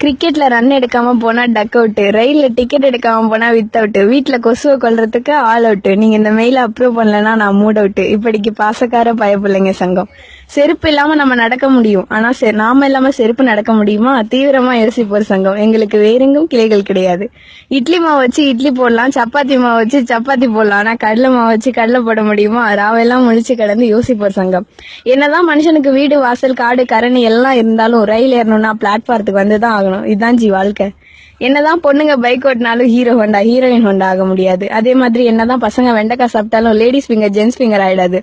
கிரிக்கெட்ல ரன் எடுக்காம போனா டக் அவுட், ரயில்ல டிக்கெட் எடுக்காம போனா வித் அவுட், வீட்டுல கொசுவை கொல்றதுக்கு ஆல் அவுட், நீங்க இந்த மெயில அப்ரூவ் பண்ணலன்னா நான் மூட் அவுட். இப்படிக்கு பாசக்கார பயப்பிள்ளைங்க சங்கம். செருப்பு இல்லாம நம்ம நடக்க முடியும், ஆனா நாம இல்லாம செருப்பு நடக்க முடியுமா? தீவிரமா யோசிப்போர் சங்கம். எங்களுக்கு வேறெங்கும் கிளைகள் கிடையாது. இட்லி மாவு வச்சு இட்லி போடலாம், சப்பாத்தி மாவு வச்சு சப்பாத்தி போடலாம், ஆனா கடலை மாவு வச்சு கடலை போட முடியுமா? ராவெல்லாம் முழிச்சு கிடந்து யோசிப்போர் சங்கம். என்னதான் மனுஷனுக்கு வீடு வாசல் காடு கரணி எல்லாம் இருந்தாலும் ரயில் ஏறணும்னா பிளாட்பாரத்துக்கு வந்துதான் ஆகணும். இதுதான் வாழ்க்கை. என்னதான் பொண்ணுங்க பைக் ஓட்டினாலும் ஹீரோ ஹோண்டா ஹீரோயின் ஹோண்டா ஆக முடியாது. அதே மாதிரி என்னதான் பசங்க வெண்டைக்காய் சாப்பிட்டாலும் லேடிஸ் ஃபிங்கர் ஜென்ஸ் ஃபிங்கர் ஆயிடாது.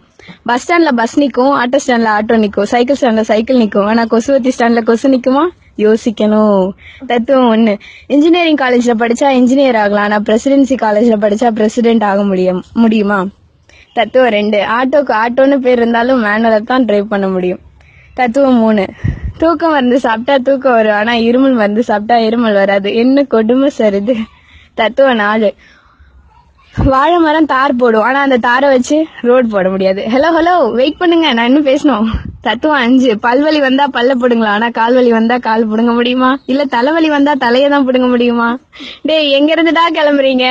பஸ் ஸ்டாண்ட்ல பஸ் நிக்கும், ஆட்டோ ஸ்டாண்ட்ல ஆட்டோ நிக்கும், சைக்கிள் ஸ்டாண்ட்ல சைக்கிள் நிக்கும், ஆனா கொசுவத்தி ஸ்டாண்ட்ல கொசு நிக்குமா? யோசிக்கணும். தத்துவம் ஒண்ணு. இன்ஜினியரிங் காலேஜ்ல படிச்சா இன்ஜினியர் ஆகலாம், ஆனா பிரசிடென்சி காலேஜ்ல படிச்சா பிரசிடென்ட் ஆக முடியுமா? தத்துவம் 2. ஆட்டோக்கு ஆட்டோன்னு பேர் இருந்தாலும் மேனுவலை தான் டிரைவ் பண்ண முடியும். தத்துவம் 3. தூக்கம் மருந்து சாப்பிட்டா தூக்கம் வரும், ஆனா இருமல் மருந்து சாப்பிட்டா இருமல் வராது. என்ன கொடுமை சார் இது. தத்துவம் 4. வாழை மரம் தார் போடும், ஆனா அந்த தாரை வச்சு ரோடு போட முடியாது. ஹலோ வெயிட் பண்ணுங்க, நான் இன்னும் பேசணும். தத்துவம் 5. பல்வலி வந்தா பல்ல போடுங்களா, ஆனா கால்வலி வந்தா கால் புடுங்க முடியுமா? இல்ல தலைவலி வந்தா தலையை தான் புடுங்க முடியுமா? டேய் எங்க இருந்துடா கிளம்புறீங்க?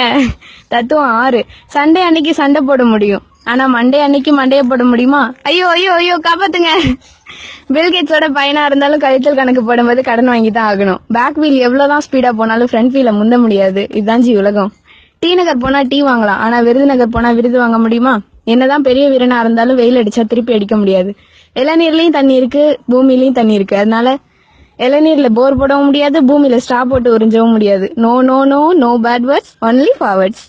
தத்துவம் 6. சண்டே அன்னைக்கு சண்டை போட முடியும், ஆனா மண்டே அன்னைக்கு மண்டைய போட முடியுமா? ஐயோ ஐயோ ஐயோ காப்பாத்துங்க. பில்கேட்ஸோட பையனா இருந்தாலும் கழித்தல் கணக்கு போடும்போது கடன் வாங்கி தான் ஆகணும். பேக் வீல் எவ்வளவுதான் ஸ்பீடா போனாலும் ஃப்ரண்ட் வீல முந்த முடியாது. இதுதான் உலகம். டி நகர் போனா டீ வாங்கலாம், ஆனா விருதுநகர் போனா விருது வாங்க முடியுமா? என்னதான் பெரிய வீரனா இருந்தாலும் வெயில் அடிச்சா திருப்பி அடிக்க முடியாது. இளநீர்லயும் தண்ணி இருக்கு, பூமியிலயும் தண்ணி இருக்கு. அதனால இளநீர்ல போர் போடவும் முடியாது, பூமியில ஸ்ட்ரா போட்டு உறிஞ்சவும் முடியாது. No no no no bad words, only forwards.